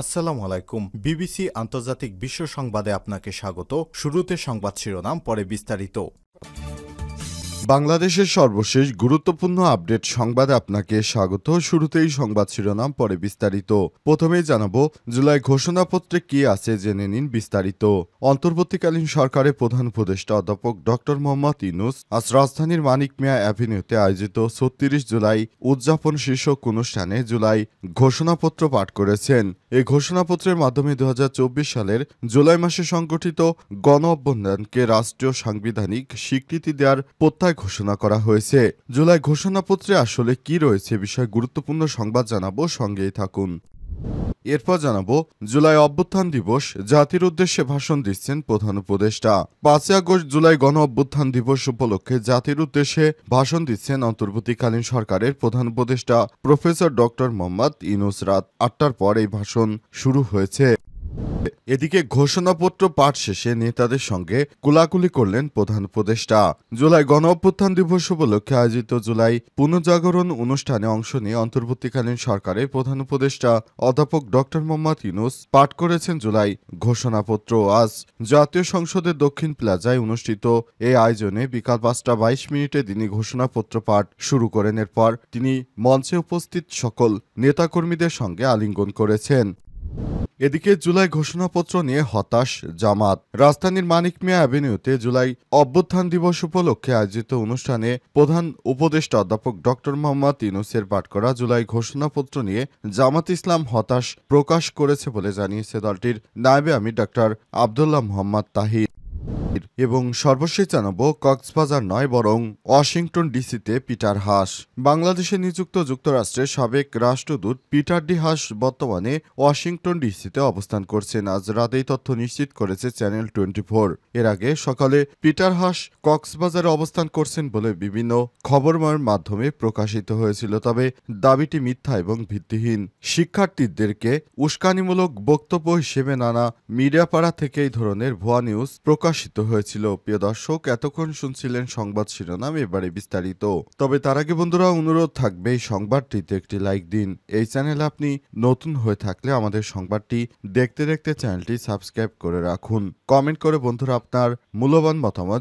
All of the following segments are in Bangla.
আসসালামু আলাইকুম। বিবিসি আন্তর্জাতিক বিশ্ব সংবাদে আপনাকে স্বাগত। শুরুতে সংবাদ শিরোনাম, পরে বিস্তারিত। বাংলাদেশের সর্বশেষ গুরুত্বপূর্ণ আপডেট সংবাদে আপনাকে স্বাগত। শুরুতেই সংবাদ শিরোনাম, পরে বিস্তারিত। প্রথমেই জানাবো জুলাই ঘোষণাপত্রে কি আছে জেনে নিন বিস্তারিত। অন্তর্বর্তীকালীন সরকারের প্রধান উপদেষ্টা অধ্যাপক ডক্টর মোহাম্মদ ইউনূস আজ রাজধানীর মানিক মিয়া অ্যাভিনিউতে আয়োজিত ৩৬ জুলাই উদযাপন শীর্ষক অনুষ্ঠানে জুলাই ঘোষণাপত্র পাঠ করেছেন। এই ঘোষণাপত্রের মাধ্যমে ২০২৪ সালের জুলাই মাসে সংগঠিত গণ অভ্যুত্থানকে রাষ্ট্রীয় সাংবিধানিক স্বীকৃতি দেওয়ার প্রত্যয় ঘোষণা করা হয়েছে। জুলাই ঘোষণাপত্রে আসলে কি রয়েছে বিষয়ে গুরুত্বপূর্ণ সংবাদ জানাবো, সঙ্গেই থাকুন। এরপর জানাবো জুলাই অভ্যুত্থান দিবস, জাতির উদ্দেশ্যে ভাষণ দিচ্ছেন প্রধান উপদেষ্টা। ৫ই আগস্ট জুলাই গণ অভ্যুত্থান দিবস উপলক্ষে জাতির উদ্দেশ্যে ভাষণ দিচ্ছেন অন্তর্বর্তীকালীন সরকারের প্রধান উপদেষ্টা প্রফেসর ডক্টর মোহাম্মদ ইউনূস। রাত ৮টার পর এই ভাষণ শুরু হয়েছে। এদিকে ঘোষণাপত্র পাঠ শেষে নেতাদের সঙ্গে কোলাকুলি করলেন প্রধান উপদেষ্টা। জুলাই গণ অভ্যুত্থান দিবস উপলক্ষে আয়োজিত জুলাই পুনর্জাগরণ অনুষ্ঠানে অংশ নিয়ে অন্তর্বর্তীকালীন সরকারের প্রধান উপদেষ্টা অধ্যাপক ডক্টর মোহাম্মদ ইউনূস পাঠ করেছেন জুলাই ঘোষণাপত্র। আজ জাতীয় সংসদের দক্ষিণ প্লাজায় অনুষ্ঠিত এই আয়োজনে বিকাল ৫টা ২২ তিনি ঘোষণাপত্র পাঠ শুরু করেন। এরপর তিনি মঞ্চে উপস্থিত সকল নেতাকর্মীদের সঙ্গে আলিঙ্গন করেছেন। এদিকে জুলাই ঘোষণাপত্র নিয়ে হতাশ জামাত। রাজধানীর মানিক মিয়া অ্যাভিনিউতে জুলাই অভ্যুত্থান দিবস উপলক্ষে আয়োজিত অনুষ্ঠানে প্রধান উপদেষ্টা অধ্যাপক ডক্টর মোহাম্মদ ইউনূসের পাঠ করা জুলাই ঘোষণাপত্র নিয়ে জামাত ইসলাম হতাশ প্রকাশ করেছে বলে জানিয়েছে দলটির নায়েবে আমির ডাক্তার আব্দুল্লাহ মোহাম্মদ তাহির। এবং সর্বশেষ জানাবো কক্সবাজার নয় বরং ওয়াশিংটন ডিসিতে পিটার হাস। বাংলাদেশে নিযুক্ত যুক্তরাষ্ট্রের সাবেক রাষ্ট্রদূত পিটার ডি হাস বর্তমানে ওয়াশিংটন ডিসিতে অবস্থান করছেন। আজ রাতেই তথ্য নিশ্চিত করেছে চ্যানেল 24। এর আগে সকালে পিটার হাস কক্সবাজারে অবস্থান করছেন বলে বিভিন্ন খবরের মাধ্যমে প্রকাশিত হয়েছিল, তবে দাবিটি মিথ্যা এবং ভিত্তিহীন। শিক্ষার্থীদেরকে উস্কানিমূলক বক্তব্য হিসেবে নানা মিডিয়া পাড়া থেকে এই ধরনের ভুয়া নিউজ প্রকাশিত হয়েছিল। প্রিয় দর্শক, এতক্ষণ শুনছিলেন সংবাদ শিরোনাম, এবারে বিস্তারিত। তবে তার আগে বন্ধুরা অনুরোধ থাকবে এই সংবাদটিতে একটি লাইক দিন। এই চ্যানেলে আপনি নতুন হয়ে থাকলে আমাদের সংবাদটি দেখতে দেখতে চ্যানেলটি সাবস্ক্রাইব করে রাখুন। কমেন্ট করে বন্ধুরা আপনার মূল্যবান মতামত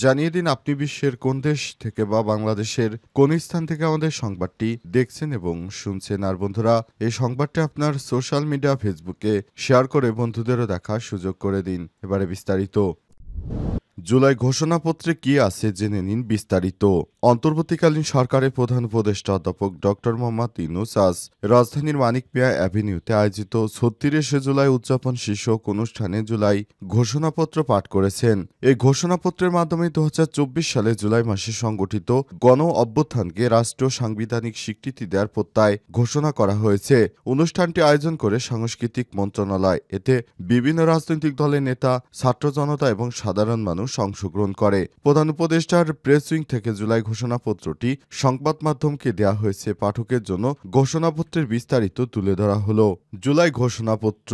জানিয়ে দিন আপনি বিশ্বের কোন দেশ থেকে বা বাংলাদেশের কোন স্থান থেকে আমাদের সংবাদটি দেখছেন এবং শুনছেন। আর বন্ধুরা, এই সংবাদটি আপনার সোশ্যাল মিডিয়া ফেসবুকে শেয়ার করে বন্ধুদেরও দেখার সুযোগ করে দিন। এবারে বিস্তারিত। জুলাই ঘোষণাপত্রে কি আছে জেনে নিন বিস্তারিত। অন্তর্বর্তীকালীন সরকারের প্রধান উপদেষ্টা অধ্যাপক ডক্টর মোহাম্মদ ইউনূস আজ রাজধানীর মানিক মিয়া অ্যাভিনিউতে আয়োজিত ৩৬ জুলাই উদযাপন শীর্ষক অনুষ্ঠানে জুলাই ঘোষণাপত্র পাঠ করেছেন। এই ঘোষণাপত্রের মাধ্যমে ২০২৪ সালে জুলাই মাসে সংগঠিত গণ অভ্যুত্থানকে রাষ্ট্রীয় সাংবিধানিক স্বীকৃতি দেওয়ার প্রত্যয় ঘোষণা করা হয়েছে। অনুষ্ঠানটি আয়োজন করে সাংস্কৃতিক মন্ত্রণালয়। এতে বিভিন্ন রাজনৈতিক দলের নেতা, ছাত্র জনতা এবং সাধারণ মানুষ অংশগ্রহণ করে। প্রধান উপদেষ্টার প্রেস উইং থেকে জুলাই ঘোষণাপত্রটি সংবাদ মাধ্যমকে দেয়া হয়েছে। পাঠকের জন্য ঘোষণাপত্রের বিস্তারিত তুলে ধরা হলো। জুলাই ঘোষণাপত্র।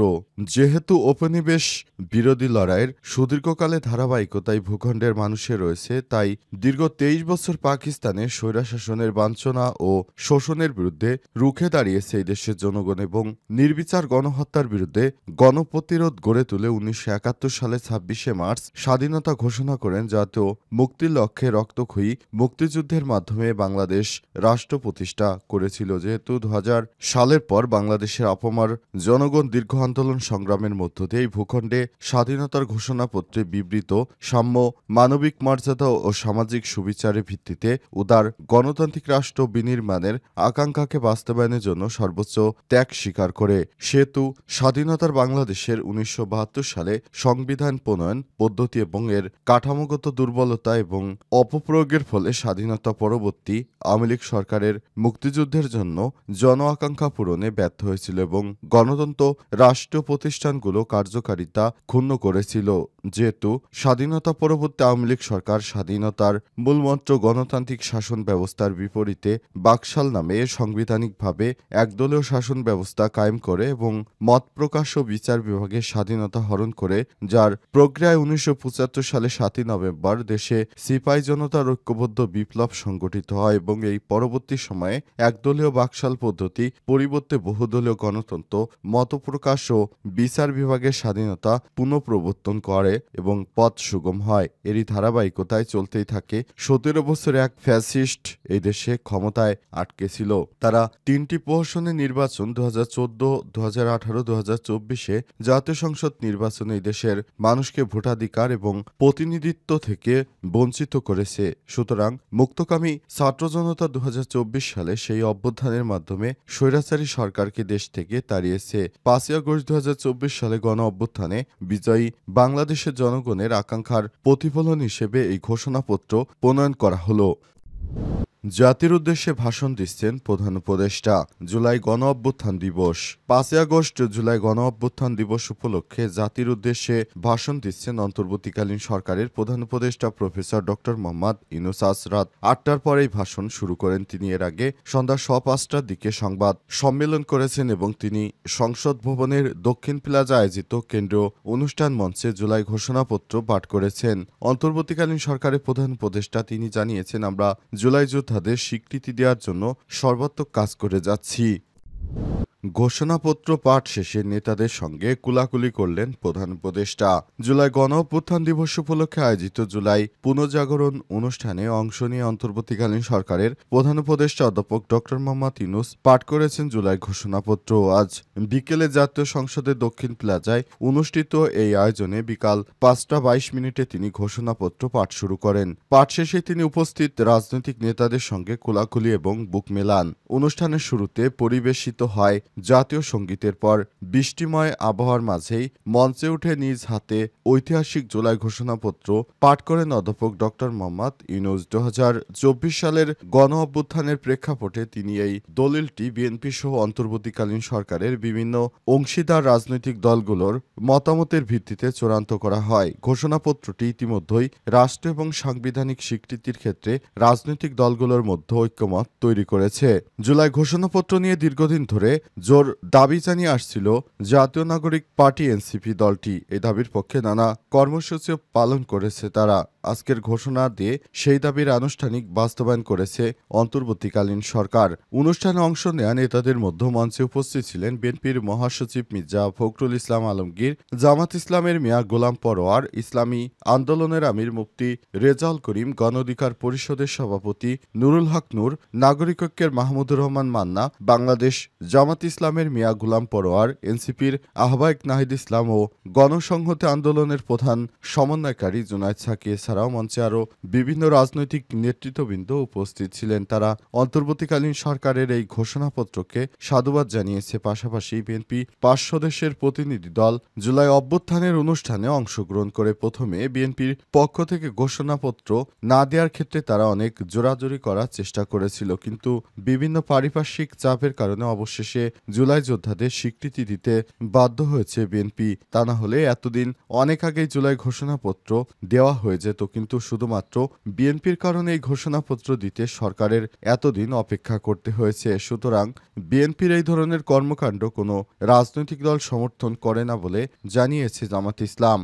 যেহেতু উপনিবেশ বিরোধী লড়াইয়ের সুদীর্ঘকালে ধারাবাহিকতায় ভূখণ্ডের মানুষের রয়েছে, তাই দীর্ঘ ২৩ বছর পাকিস্তানের স্বৈরশাসনের বাঞ্ছনা ও শোষণের বিরুদ্ধে রুখে দাঁড়িয়েছে এই দেশের জনগণ এবং নির্বিচার গণহত্যার বিরুদ্ধে গণপ্রতিরোধ গড়ে তুলে ১৯৭১ সালে ২৬শে মার্চ স্বাধীনতা ঘোষণা করেন। জাতীয় মুক্তির লক্ষ্যে রক্তক্ষয়ী মুক্তিযুদ্ধের মাধ্যমে বাংলাদেশ রাষ্ট্র প্রতিষ্ঠা করেছিল। যেহেতু ২০০০ সালের পর বাংলাদেশের আপামর জনগণ দীর্ঘ আন্দোলন সংগ্রামের মধ্য দিয়ে এই ভূখণ্ডে স্বাধীনতার ঘোষণাপত্রে বিবৃত সাম্য, মানবিক মর্যাদা ও সামাজিক সুবিচারের ভিত্তিতে উদার গণতান্ত্রিক রাষ্ট্র বিনির্মাণের আকাঙ্ক্ষাকে বাস্তবায়নের জন্য সর্বোচ্চ ত্যাগ স্বীকার করে। সেতু স্বাধীনতার বাংলাদেশের ১৯৭২ সালে সংবিধান প্রণয়ন পদ্ধতি এবং এর কাঠামোগত দুর্বলতা এবং অপপ্রয়োগের ফলে স্বাধীনতা পরবর্তী আওয়ামী লীগ সরকারের মুক্তিযুদ্ধের জন্য জন আকাঙ্ক্ষা পূরণে ব্যর্থ হয়েছিল এবং গণতন্ত্র রাষ্ট্রীয় প্রতিষ্ঠানগুলো কার্যকারিতা ক্ষুণ্ণ করেছিল। যেহেতু স্বাধীনতা পরবর্তী আওয়ামী লীগ সরকার স্বাধীনতার মূলমন্ত্র গণতান্ত্রিক শাসন ব্যবস্থার বিপরীতে বাকশাল নামে সাংবিধানিকভাবে একদলীয় শাসন ব্যবস্থা কায়েম করে এবং মত প্রকাশ ও বিচার বিভাগের স্বাধীনতা হরণ করে, যার প্রক্রিয়ায় ১৯৭৫ সালে ৭ই নভেম্বর দেশে সিপাই জনতার ঐক্যবদ্ধ বিপ্লব সংগঠিত হয় এবং এই পরবর্তী সময়ে একদলীয় বাকশাল পদ্ধতি পরিবর্তে বহুদলীয় গণতন্ত্র, মতপ্রকাশ ও বিচার বিভাগের স্বাধীনতা পুনঃপ্রবর্তন করে এবং পথ সুগম হয়। এরই ধারাবাহিকতায় চলতেই থাকে। ১৭ বছরে এক ফ্যাসিস্ট এই দেশে ক্ষমতায় আটকে ছিল। তারা ৩টি প্রহসনের নির্বাচন ২০১৪, ২০১৮, ২০২৪-এ জাতীয় সংসদ নির্বাচনে এই দেশের মানুষকে ভোটাধিকার এবং প্রতিনিধিত্ব থেকে বঞ্চিত করেছে। সুতরাং মুক্তকামী ছাত্র জনতা ২০২৪ সালে সেই অভ্যুত্থানের মাধ্যমে স্বৈরাচারী সরকারকে দেশ থেকে তাড়িয়েছে। ৫ই আগস্ট ২০২৪ সালে গণ অভ্যুত্থানে বিজয়ী বাংলাদেশের জনগণের আকাঙ্ক্ষার প্রতিফলন হিসেবে এই ঘোষণাপত্র প্রণয়ন করা হলো। জাতির উদ্দেশ্যে ভাষণ দিচ্ছেন প্রধান উপদেষ্টা। জুলাই গণ অভ্যুত্থান দিবস। ৫ই আগস্ট জুলাই গণ অভ্যুত্থান দিবস উপলক্ষে জাতির উদ্দেশ্যে ভাষণ দিচ্ছেন অন্তর্বর্তীকালীন সরকারের প্রধান উপদেষ্টা প্রফেসর ড মোহাম্মদ ইউনূস। রাত ৮টার পরেই ভাষণ শুরু করেন তিনি। এর আগে সন্ধ্যা ৫:০৫টার দিকে সংবাদ সম্মেলন করেছেন এবং তিনি সংসদ ভবনের দক্ষিণ প্লাজা আয়োজিত কেন্দ্রীয় অনুষ্ঠান মঞ্চে জুলাই ঘোষণাপত্র পাঠ করেছেন। অন্তর্বর্তীকালীন সরকারের প্রধান উপদেষ্টা তিনি জানিয়েছেন, আমরা জুলাই যোদ্ধাদের স্বীকৃতি দেওয়ার জন্য সর্বাত্মক কাজ করে যাচ্ছি। ঘোষণাপত্র পাঠ শেষে নেতাদের সঙ্গে কুলাকুলি করলেন প্রধান উপদেষ্টা। জুলাই গণ অভ্যুত্থান দিবস উপলক্ষে আয়োজিত জুলাই পুনর্জাগরণ অনুষ্ঠানে অংশ নিয়ে অন্তর্বর্তীকালীন সরকারের প্রধান উপদেষ্টা অধ্যাপক ড মোহাম্মদ ইউনূস পাঠ করেছেন জুলাই ঘোষণাপত্র। আজ বিকেলে জাতীয় সংসদের দক্ষিণ প্লাজায় অনুষ্ঠিত এই আয়োজনে বিকাল ৫টা ২২ মিনিটে তিনি ঘোষণাপত্র পাঠ শুরু করেন। পাঠ শেষে তিনি উপস্থিত রাজনৈতিক নেতাদের সঙ্গে কুলাকুলি এবং বুক মেলান। অনুষ্ঠানের শুরুতে পরিবেশিত হয় জাতীয় সঙ্গীতের পর বৃষ্টিময় আবহাওয়ার মাঝেই মঞ্চে উঠে নিজ হাতে ঐতিহাসিক জুলাই ঘোষণাপত্র পাঠ করেন অধ্যাপক ড মোহাম্মদ ইউনূস। ২০২৪ সালের গণ অভ্যুত্থানের প্রেক্ষাপটে তিনি এই দলিলটি বিএনপি সহ অন্তর্বর্তীকালীন সরকারের বিভিন্ন অংশীদার রাজনৈতিক দলগুলোর মতামতের ভিত্তিতে চূড়ান্ত করা হয়। ঘোষণাপত্রটি ইতিমধ্যেই রাষ্ট্র এবং সাংবিধানিক স্বীকৃতির ক্ষেত্রে রাজনৈতিক দলগুলোর মধ্যে ঐক্যমত তৈরি করেছে। জুলাই ঘোষণাপত্র নিয়ে দীর্ঘদিন ধরে জোর দাবি জানিয়ে আসছিল জাতীয় নাগরিক পার্টি এনসিপি দলটি। এই দাবির পক্ষে নানা কর্মসূচিও পালন করেছে তারা। আজকের ঘোষণা দিয়ে সেই দাবির আনুষ্ঠানিক বাস্তবায়ন করেছে অন্তর্বর্তীকালীন সরকার। অনুষ্ঠানে অংশ নেওয়া নেতাদের মধ্যে মঞ্চে উপস্থিত ছিলেন বিএনপির মহাসচিব মির্জা ফখরুল ইসলাম আলমগীর, জামাত ইসলামের মিয়া গোলাম পরোয়ার, ইসলামী আন্দোলনের আমির মুফতি রেজাউল করিম, গণ অধিকার পরিষদের সভাপতি নুরুল হক নূর, নাগরিক ঐক্যের মাহমুদুর রহমান মান্না, বাংলাদেশ জামাত ইসলামের মিয়া গোলাম পরোয়ার, এনসিপির আহ্বায়ক নাহিদ ইসলাম ও গণসংহতি আন্দোলনের প্রধান সমন্বয়কারী জুনায়েদ সাকি এছাড়াও মঞ্চে আরও বিভিন্ন রাজনৈতিক নেতৃত্ববৃন্দ উপস্থিত ছিলেন। তারা অন্তর্বর্তীকালীন সরকারের এই ঘোষণাপত্রকে সাধুবাদ জানিয়েছে। পাশাপাশি বিএনপি ৫ সদস্যের প্রতিনিধি দল জুলাই অভ্যুত্থানের অনুষ্ঠানে অংশগ্রহণ করে। প্রথমে বিএনপির পক্ষ থেকে ঘোষণাপত্র না দেওয়ার ক্ষেত্রে তারা অনেক জোরাজুরি করার চেষ্টা করেছিল, কিন্তু বিভিন্ন পারিপার্শ্বিক চাপের কারণে অবশেষে জুলাই যোদ্ধাদের স্বীকৃতি দিতে বাধ্য হয়েছে বিএনপি। তা না হলে এতদিন অনেক আগেই জুলাই ঘোষণাপত্র দেওয়া হয়ে যেত, কিন্তু শুধুমাত্র বিএনপির কারণে এই ঘোষণাপত্র দিতে সরকারের এতদিন অপেক্ষা করতে হয়েছে। সুতরাং বিএনপির এই ধরনের কর্মকাণ্ড কোনো রাজনৈতিক দল সমর্থন করে না বলে জানিয়েছে জামাত ইসলাম।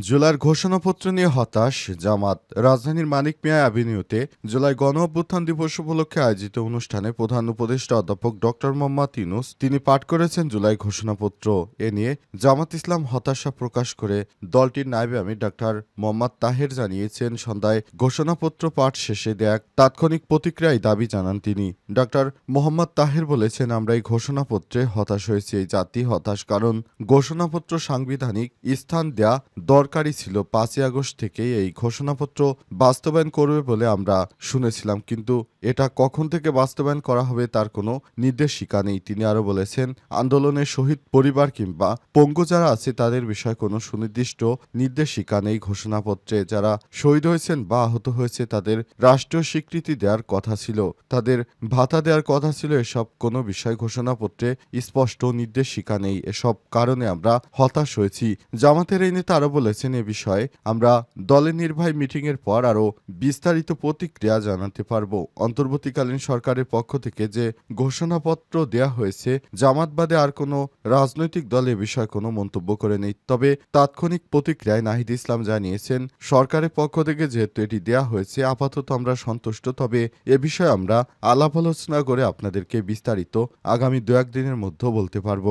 জুলাইয়ের ঘোষণাপত্র নিয়ে হতাশ জামাত। রাজধানীর মানিক মিয়া অ্যাভিনিউতে জুলাই গণ অভ্যুত্থান দিবস উপলক্ষে আয়োজিত অনুষ্ঠানে প্রধান উপদেষ্টা অধ্যাপক ড মোহাম্মদ ইউনূস তিনি পাঠ করেছেন জুলাই ঘোষণাপত্র। এ নিয়ে জামাত ইসলাম হতাশা প্রকাশ করে দলটির নায়েবে আমির ডাক্তার মোহাম্মদ তাহের জানিয়েছেন, সন্ধ্যায় ঘোষণাপত্র পাঠ শেষে দেয়া এক তাৎক্ষণিক প্রতিক্রিয়ায় দাবি জানান তিনি। ডাক্তার মোহাম্মদ তাহের বলেছেন, আমরা এই ঘোষণাপত্রে হতাশ হয়েছি। এই জাতি হতাশ, কারণ ঘোষণাপত্র সাংবিধানিক স্থান দেয়া দরকারই ছিল। ৫ই আগস্ট থেকেই এই ঘোষণাপত্র বাস্তবায়ন করবে বলে আমরা শুনেছিলাম, কিন্তু এটা কখন থেকে বাস্তবায়ন করা হবে তার কোনো নির্দেশিকা নেই। তিনি আরও বলেছেন, আন্দোলনের শহীদ পরিবার কিংবা পঙ্গু যারা আছে তাদের বিষয়ে কোনো সুনির্দিষ্ট নির্দেশিকা নেই ঘোষণাপত্রে। যারা শহীদ হয়েছেন বা আহত হয়েছে তাদের রাষ্ট্রীয় স্বীকৃতি দেওয়ার কথা ছিল, তাদের ভাতা দেওয়ার কথা ছিল। এসব কোনো বিষয় ঘোষণাপত্রে স্পষ্ট নির্দেশিকা নেই। এসব কারণে আমরা হতাশ হয়েছি। জামাতের এই নেতা আরও বলেছেন, বলেছেন এ বিষয়ে আমরা দলের নির্বাহী মিটিংয়ের পর আরও বিস্তারিত প্রতিক্রিয়া জানাতে পারব। অন্তর্বর্তীকালীন সরকারের পক্ষ থেকে যে ঘোষণাপত্র দেয়া হয়েছে, জামাত বাদে আর কোনো রাজনৈতিক দল এ বিষয়ে কোনো মন্তব্য করেনি। তবে তাৎক্ষণিক প্রতিক্রিয়ায় নাহিদ ইসলাম জানিয়েছেন, সরকারের পক্ষ থেকে যেহেতু এটি দেয়া হয়েছে আপাতত আমরা সন্তুষ্ট, তবে এ বিষয়ে আমরা আলাপ আলোচনা করে আপনাদেরকে বিস্তারিত আগামী 2-1 দিনের মধ্যে বলতে পারব।